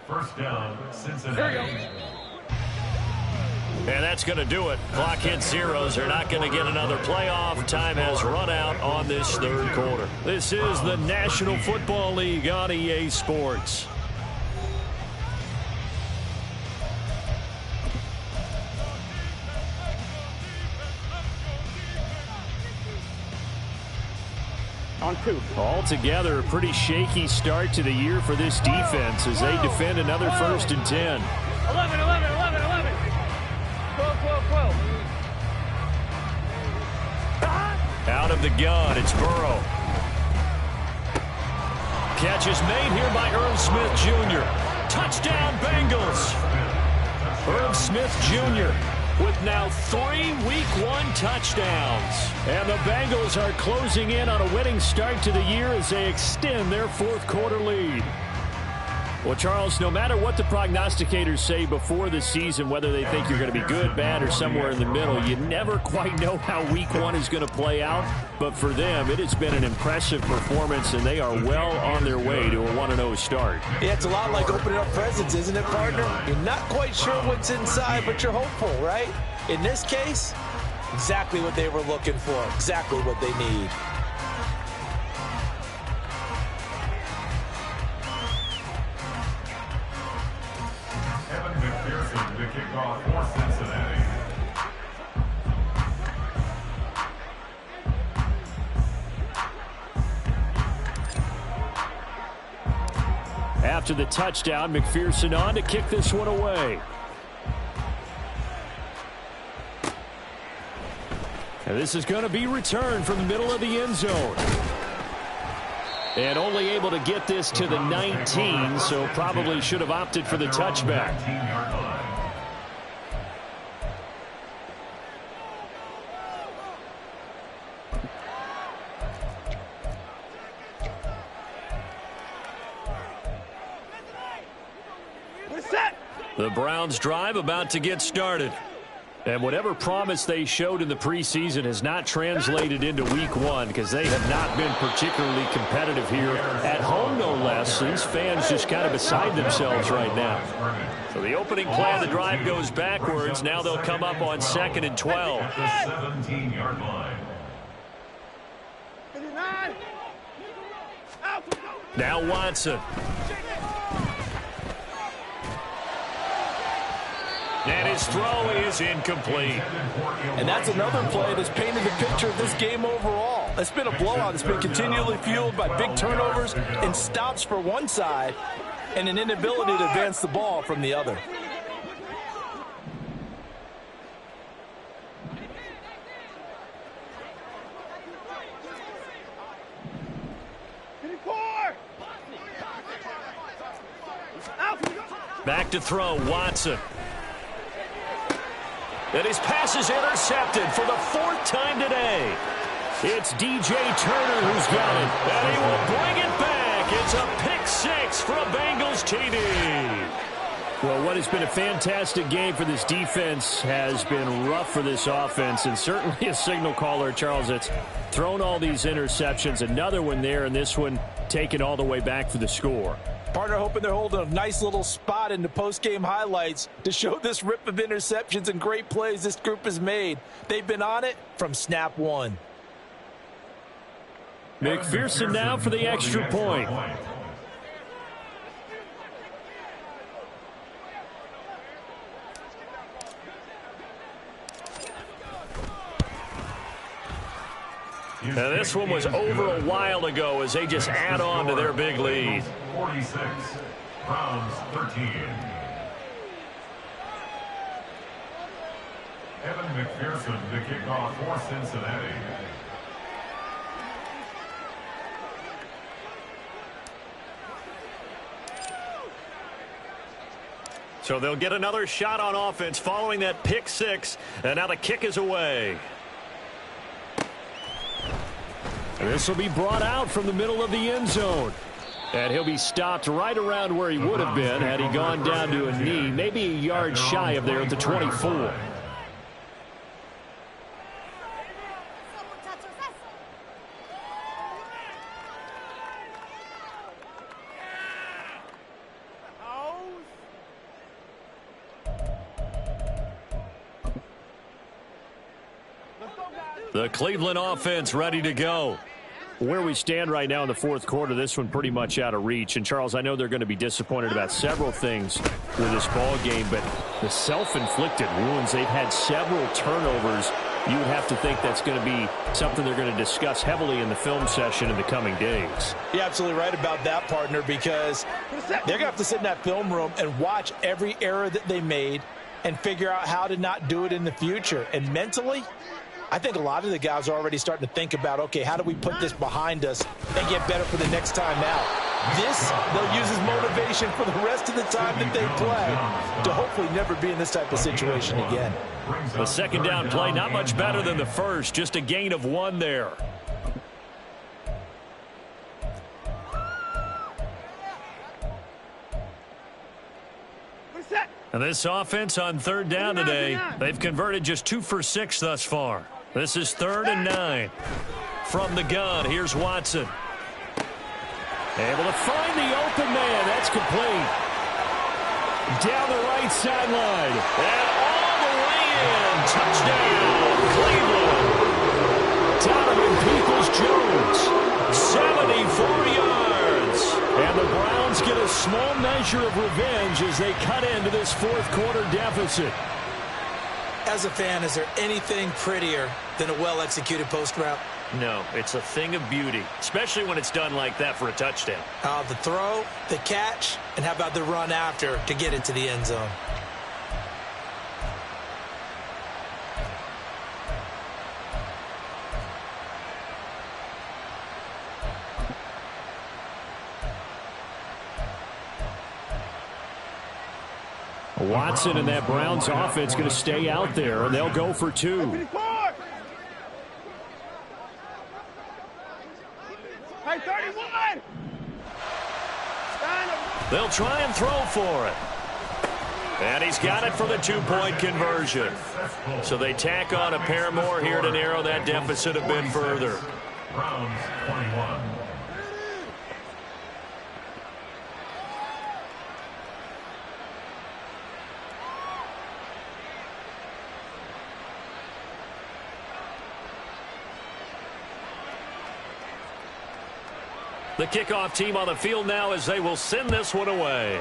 1st down, Cincinnati. And that's going to do it. Clock hits zeros. They're not going to get another playoff. Time has run out on this 3rd quarter. This is the National Football League on EA Sports. On 2. Altogether, a pretty shaky start to the year for this defense as they defend another 1st and 10. 11, 11, 11, 11. 12, 12, 12. Dot. Out of the gun, it's Burrow. Catch is made here by Irv Smith Jr. Touchdown, Bengals. Irv Smith Jr. with now 3 Week 1 touchdowns. And the Bengals are closing in on a winning start to the year as they extend their 4th quarter lead. Well, Charles, no matter what the prognosticators say before the season, whether they think you're going to be good, bad, or somewhere in the middle, you never quite know how Week 1 is going to play out. But for them, it has been an impressive performance, and they are well on their way to a 1-0 start. Yeah, it's a lot like opening up presents, isn't it, partner? You're not quite sure what's inside, but you're hopeful, right? In this case, exactly what they were looking for, exactly what they need. The kickoff for Cincinnati. After the touchdown, McPherson on to kick this one away. And this is going to be returned from the middle of the end zone. And only able to get this to the 19, so probably should have opted for the touchback. The Browns drive about to get started. And whatever promise they showed in the preseason has not translated into Week 1 because they have not been particularly competitive here at home, no less. These fans just kind of beside themselves right now. So the opening play of the drive goes backwards. Now they'll come up on 2nd and 12. The 17-yard line. Now Watson. And his throw is incomplete. And that's another play that's painted the picture of this game overall. It's been a blowout. It's been continually fueled by big turnovers and stops for one side and an inability to advance the ball from the other. Back to throw, Watson. And his pass is intercepted for the 4th time today. It's DJ Turner who's got it. And he will bring it back. It's a pick 6 for a Bengals TD. Well, what has been a fantastic game for this defense has been rough for this offense, and certainly a signal caller, Charles, that's thrown all these interceptions. Another one there, and this one taken all the way back for the score. Partner hoping they're holding a nice little spot in the post-game highlights to show this rip of interceptions and great plays this group has made. They've been on it from snap one. McPherson now for the extra point. Now this one was over a while ago as they just add on to their big lead. 46, Browns 13. Evan McPherson to kick off for Cincinnati. So they'll get another shot on offense following that pick 6, and now the kick is away. This will be brought out from the middle of the end zone. And he'll be stopped right around where he would have been had he gone down to a knee, maybe a yard shy of there at the 24. The Cleveland offense ready to go. Where we stand right now in the 4th quarter, this one pretty much out of reach. And, Charles, I know they're going to be disappointed about several things with this ball game, but the self-inflicted wounds, they've had several turnovers. You would have to think that's going to be something they're going to discuss heavily in the film session in the coming days. You're absolutely right about that, partner, because they're going to have to sit in that film room and watch every error that they made and figure out how to not do it in the future. And mentally, I think a lot of the guys are already starting to think about, okay, how do we put this behind us and get better for the next time out? This, they'll use as motivation for the rest of the time that they play to hopefully never be in this type of situation again. The second down play, not much better than the first, just a gain of 1 there. And this offense on 3rd down today, they've converted just 2 for 6 thus far. This is 3rd and 9. From the gun, here's Watson. Able to find the open man. That's complete. Down the right sideline. And all the way in. Touchdown, Cleveland. Donovan Peoples-Jones. 74 yards. And the Browns get a small measure of revenge as they cut into this 4th quarter deficit. As a fan, is there anything prettier than a well-executed post route? No, it's a thing of beauty, especially when it's done like that for a touchdown. The throw, the catch, and how about the run after to get into the end zone? Watson and that Browns offense going to stay out there, and they'll go for 2. Hey, 31! They'll try and throw for it. And he's got it for the 2-point conversion. So they tack on a pair more here to narrow that deficit a bit further. Browns 21. The kickoff team on the field now as they will send this one away.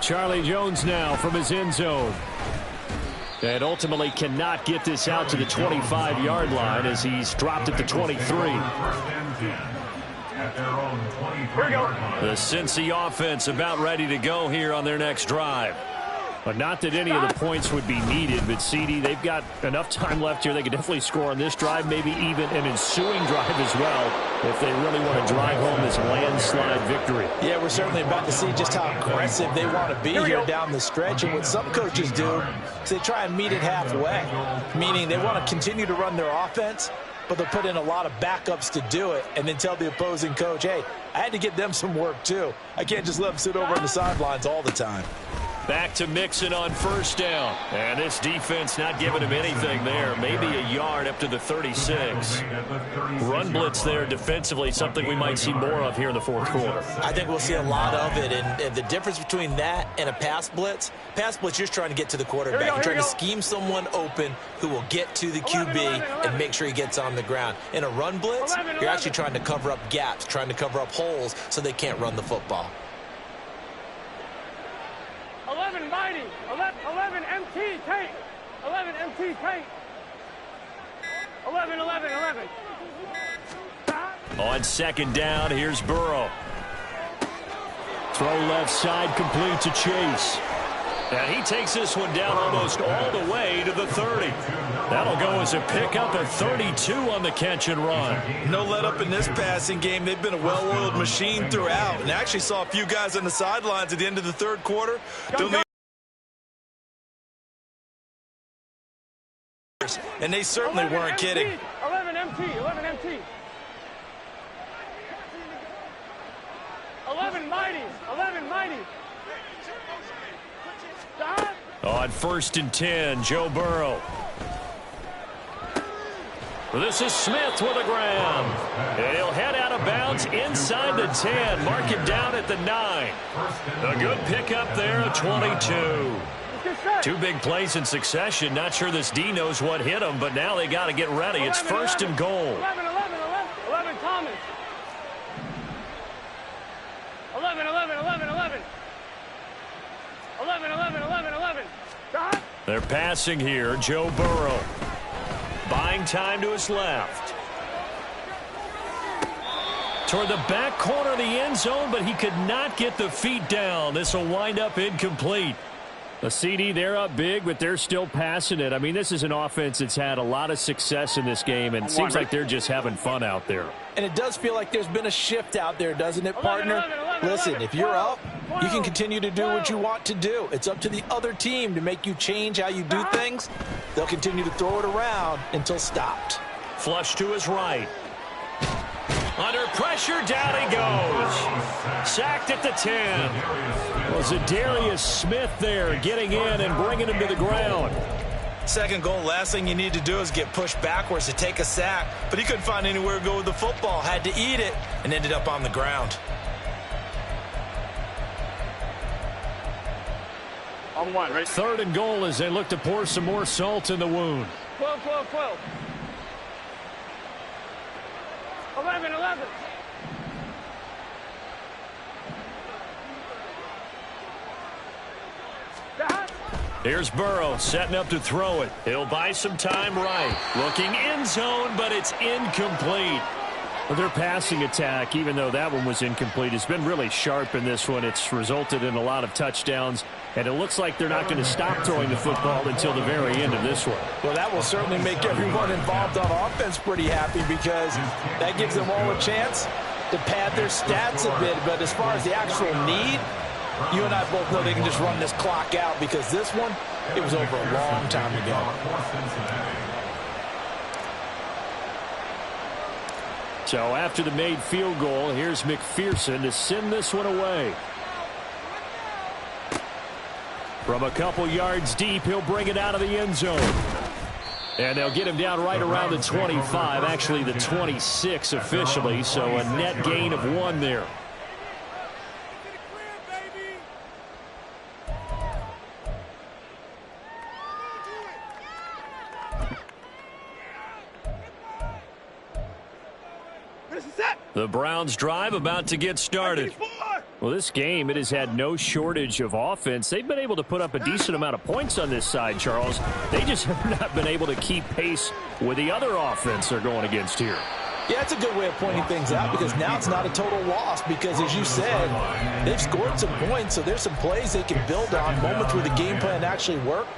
Charlie Jones now from his end zone. And ultimately cannot get this out to the 25-yard line as he's dropped at the 23. The Cincy offense about ready to go here on their next drive. But not that any of the points would be needed, but C0D, they've got enough time left here. They could definitely score on this drive, maybe even an ensuing drive as well, if they really want to drive home this landslide victory. Yeah, we're certainly about to see just how aggressive they want to be here down the stretch. And what some coaches do is they try and meet it halfway, meaning they want to continue to run their offense, but they'll put in a lot of backups to do it and then tell the opposing coach, hey, I had to get them some work too. I can't just let them sit over on the sidelines all the time. Back to Mixon on first down. And this defense not giving him anything there. Maybe a yard up to the 36. Run blitz there defensively, something we might see more of here in the fourth quarter. I think we'll see a lot of it. And the difference between that and a pass blitz, you're just trying to get to the quarterback. You're trying to scheme someone open who will get to the QB and make sure he gets on the ground. In a run blitz, you're actually trying to cover up gaps, trying to cover up holes so they can't run the football. 11 mighty, 11 MT tank, 11 MT tank, 11. On second down, here's Burrow. Throw left side, complete to Chase. And he takes this one down almost all the way to the 30. That'll go as a pickup of 32 on the catch and run. No let up in this passing game. They've been a well-oiled machine throughout. And actually saw a few guys on the sidelines at the end of the third quarter. And they certainly weren't kidding. 11 MT. 11 mighty. Stop. On first and 10, Joe Burrow. This is Smith with a grab. And he'll head out of bounds inside the 10. Mark him down at the 9. A good pickup there at 22. Two big plays in succession. Not sure this D knows what hit him, but now they got to get ready. It's first and goal. 11 Thomas. 11. Stop. They're passing here. Joe Burrow. Buying time to his left. Toward the back corner of the end zone, but he could not get the feet down. This will wind up incomplete. The C0D, they're up big, but they're still passing it. I mean, this is an offense that's had a lot of success in this game, and it seems like they're just having fun out there. And it does feel like there's been a shift out there, doesn't it, partner? Listen, if you're up, you can continue to do what you want to do. It's up to the other team to make you change how you do things. They'll continue to throw it around until stopped. Flush to his right. Under pressure, down he goes. Sacked at the 10. Well, Zadarius Smith there getting in and bringing him to the ground. Second goal, last thing you need to do is get pushed backwards to take a sack. But he couldn't find anywhere to go with the football. Had to eat it and ended up on the ground. On one, right? Third and goal as they look to pour some more salt in the wound. 12. 11. Here's Burrow setting up to throw it. He'll buy some time right. Looking end zone, but it's incomplete. Well, their passing attack, even though that one was incomplete, has been really sharp in this one. It's resulted in a lot of touchdowns, and it looks like they're not going to stop throwing the football until the very end of this one. Well, that will certainly make everyone involved on offense pretty happy because that gives them all a chance to pad their stats a bit. But as far as the actual need, you and I both know they can just run this clock out because this one, it was over a long time ago. So after the made field goal, here's McPherson to send this one away. From a couple yards deep, he'll bring it out of the end zone. And they'll get him down right around the 25, actually the 26 officially, so a net gain of 1 there. The Browns drive about to get started. Well, this game, it has had no shortage of offense. They've been able to put up a decent amount of points on this side, Charles. They just have not been able to keep pace with the other offense they're going against here. Yeah, that's a good way of pointing things out because now it's not a total loss because, as you said, they've scored some points, so there's some plays they can build on, moments where the game plan actually worked.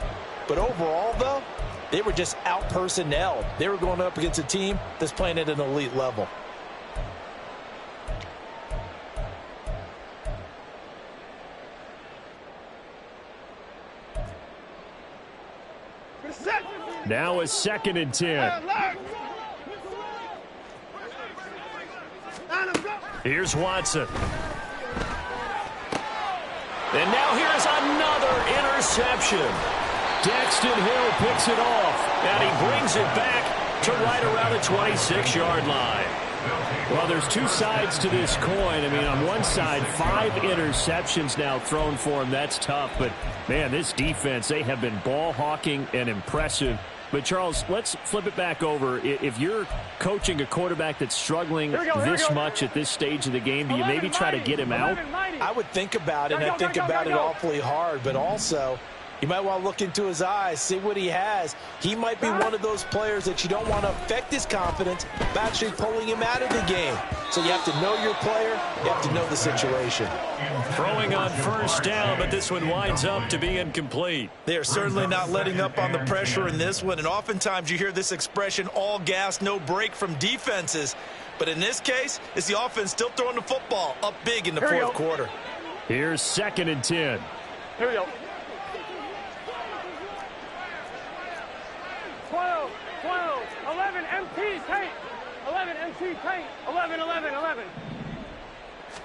But overall, though, they were just out-personnelled. They were going up against a team that's playing at an elite level. Now a 2nd and 10. Here's Watson. And now here's another interception. Dexton Hill picks it off, and he brings it back to right around the 26-yard line. Well, there's two sides to this coin. I mean, on one side, 5 interceptions now thrown for him. That's tough. But, man, this defense, they have been ball hawking and impressive. But, Charles, let's flip it back over. If you're coaching a quarterback that's struggling this much at this stage of the game, do you maybe try to get him out? I would think about it, and I think about it awfully hard. But also, you might want to look into his eyes, see what he has. He might be one of those players that you don't want to affect his confidence by actually pulling him out of the game. So you have to know your player. You have to know the situation. Throwing on 1st down, but this one winds up to be incomplete. They are certainly not letting up on the pressure in this one. And oftentimes you hear this expression, all gas, no break from defenses. But in this case, it's the offense still throwing the football up big in the fourth quarter. Here's 2nd and 10. Here we go. 12, 11, MT, tape. 11, MT, tape. 11, 11, 11.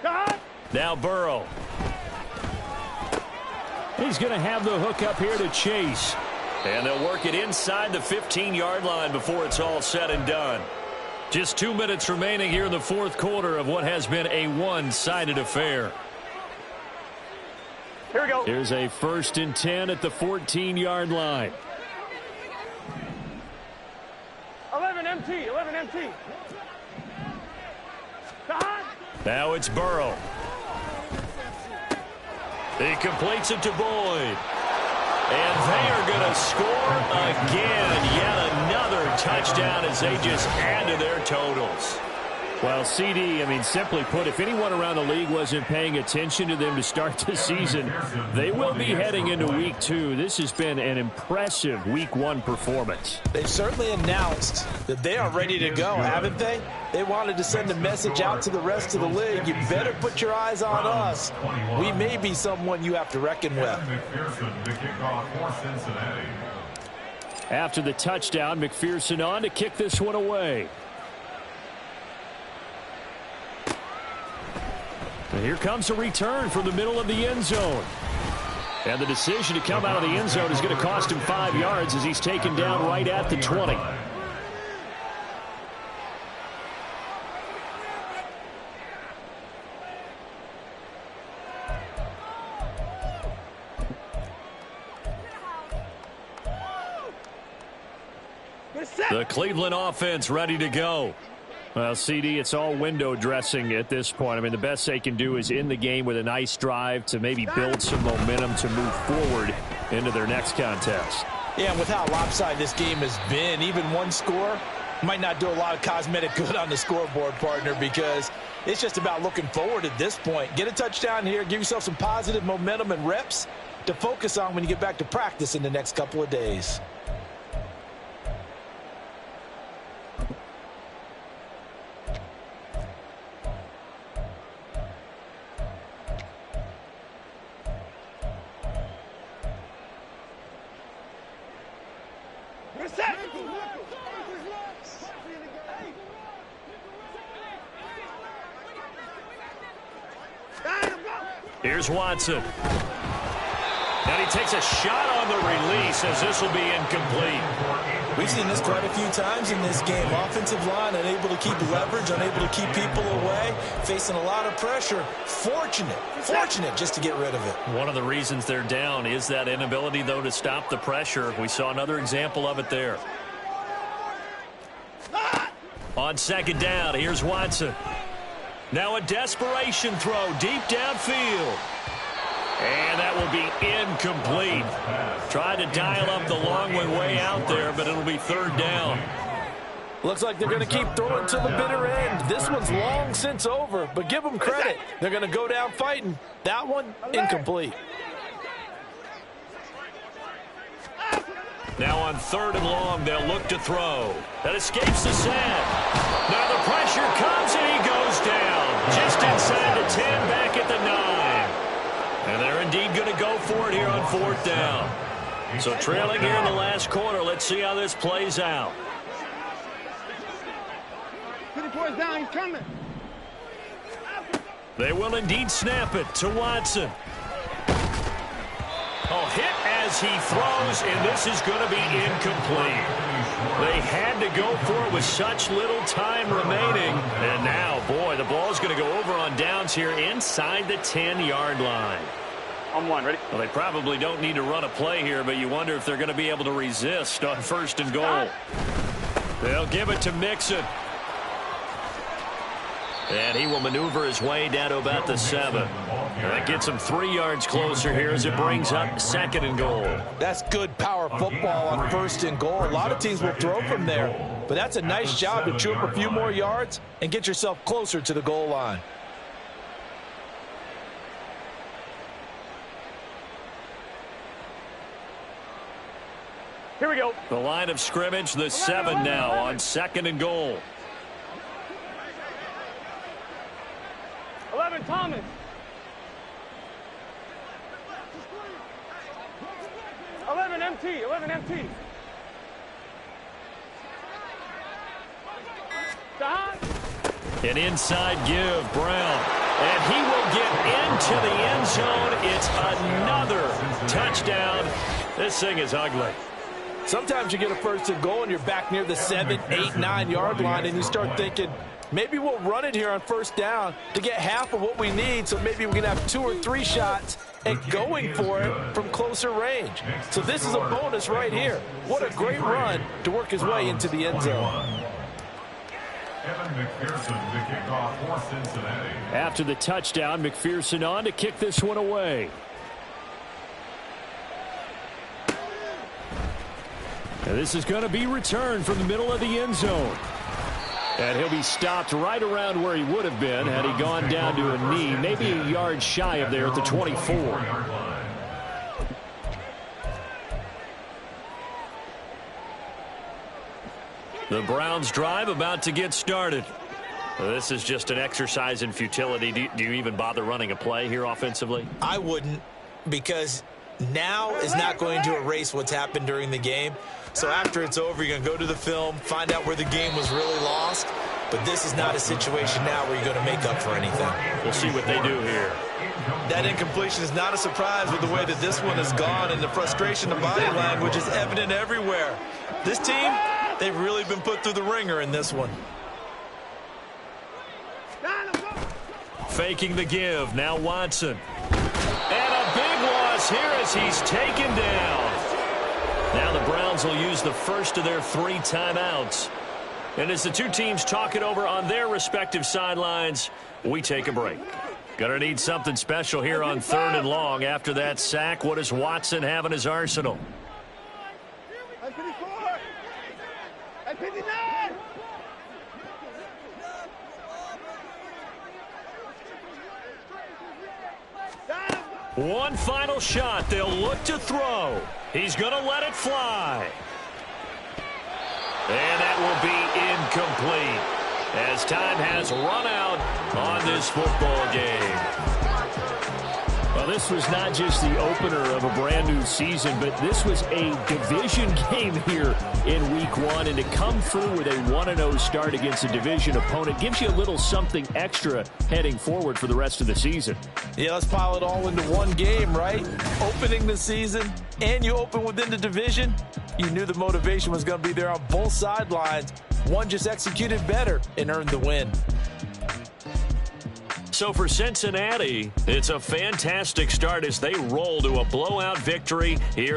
God. Now Burrow. He's going to have the hook up here to Chase. And they'll work it inside the 15-yard line before it's all said and done. Just 2 minutes remaining here in the fourth quarter of what has been a one-sided affair. Here we go. Here's a 1st and 10 at the 14-yard line. 11 MT, 11 MT. God. Now it's Burrow. He completes it to Boyd. And they are going to score again. Yet another touchdown as they just add to their totals. Well, CD, I mean, simply put, if anyone around the league wasn't paying attention to them to start the season, they will be heading into Week 2. This has been an impressive Week 1 performance. They've certainly announced that they are ready to go, haven't they? They wanted to send a message out to the rest of the league. You better put your eyes on us. We may be someone you have to reckon with. After the touchdown, McPherson on to kick this one away. And here comes a return from the middle of the end zone. And the decision to come out of the end zone is going to cost him 5 yards as he's taken down right at the 20. The Cleveland offense ready to go. Well, CD, it's all window dressing at this point. I mean, the best they can do is in the game with a nice drive to maybe build some momentum to move forward into their next contest. Yeah, and with how lopsided this game has been, even one score might not do a lot of cosmetic good on the scoreboard, partner, because it's just about looking forward at this point. Get a touchdown here, give yourself some positive momentum and reps to focus on when you get back to practice in the next couple of days. Here's Watson. And he takes a shot on the release as this will be incomplete. We've seen this quite a few times in this game. Offensive line unable to keep leverage, unable to keep people away, facing a lot of pressure. Fortunate just to get rid of it. One of the reasons they're down is that inability, though, to stop the pressure. We saw another example of it there. On 2nd down, here's Watson. Now a desperation throw deep downfield. And that will be incomplete. Tried to dial up the long way out there, but it'll be third down. Looks like they're going to keep throwing to the bitter end. This one's long since over, but give them credit. They're going to go down fighting. That one, incomplete. Now on third and long, they'll look to throw. That escapes the sack. Now the pressure comes, and he goes down. Just inside the 10, back at the 9. And they're indeed going to go for it here on fourth down. So trailing here in the last quarter, let's see how this plays out. 24 down, he's coming. They will indeed snap it to Watson. Oh, hit as he throws, and this is going to be incomplete. They had to go for it with such little time remaining. And now, boy, the ball's going to go over on downs here inside the 10-yard line. On one, ready? Well, they probably don't need to run a play here, but you wonder if they're going to be able to resist on first and goal. They'll give it to Mixon. And he will maneuver his way down to about the 7. And that gets him 3 yards closer here as it brings up second and goal. That's good power football on first and goal. A lot of teams will throw from there, but that's a nice job to chew up a few more yards and get yourself closer to the goal line. Here we go. The line of scrimmage, the 7 now on second and goal. 11, Thomas. 11, MT. 11, MT. An inside give, Brown. And he will get into the end zone. It's another touchdown. This thing is ugly. Sometimes you get a first and goal and you're back near the 7, 8, 9 yard line and you start thinking, maybe we'll run it here on first down to get half of what we need, so maybe we can have 2 or 3 shots and going for it from closer range. So this is a bonus right here. What a great run to work his way into the end zone. After the touchdown, McPherson on to kick this one away. And this is going to be returned from the middle of the end zone. And he'll be stopped right around where he would have been had he gone down to a knee, maybe a yard shy of there at the 24. The Browns drive about to get started. This is just an exercise in futility. Do you even bother running a play here offensively? I wouldn't, because now is not going to erase what's happened during the game. So after it's over, you're going to go to the film, find out where the game was really lost. But this is not a situation now where you're going to make up for anything. We'll see what they do here. That incompletion is not a surprise with the way that this one has gone, and the frustration of body language is evident everywhere. This team, they've really been put through the ringer in this one. Faking the give. Now Watson. And a big loss here as he's taken down. Now the Browns will use the first of their 3 timeouts. And as the two teams talk it over on their respective sidelines, we take a break. Gonna need something special here on third and long. After that sack, what does Watson have in his arsenal? I 54. I 59. One final shot. They'll look to throw. He's going to let it fly. And that will be incomplete as time has run out on this football game. Well, this was not just the opener of a brand-new season, but this was a division game here in Week 1. And to come through with a 1-0 start against a division opponent gives you a little something extra heading forward for the rest of the season. Yeah, let's pile it all into one game, right? Opening the season, and you open within the division. You knew the motivation was going to be there on both sidelines. One just executed better and earned the win. So for Cincinnati, it's a fantastic start as they roll to a blowout victory here in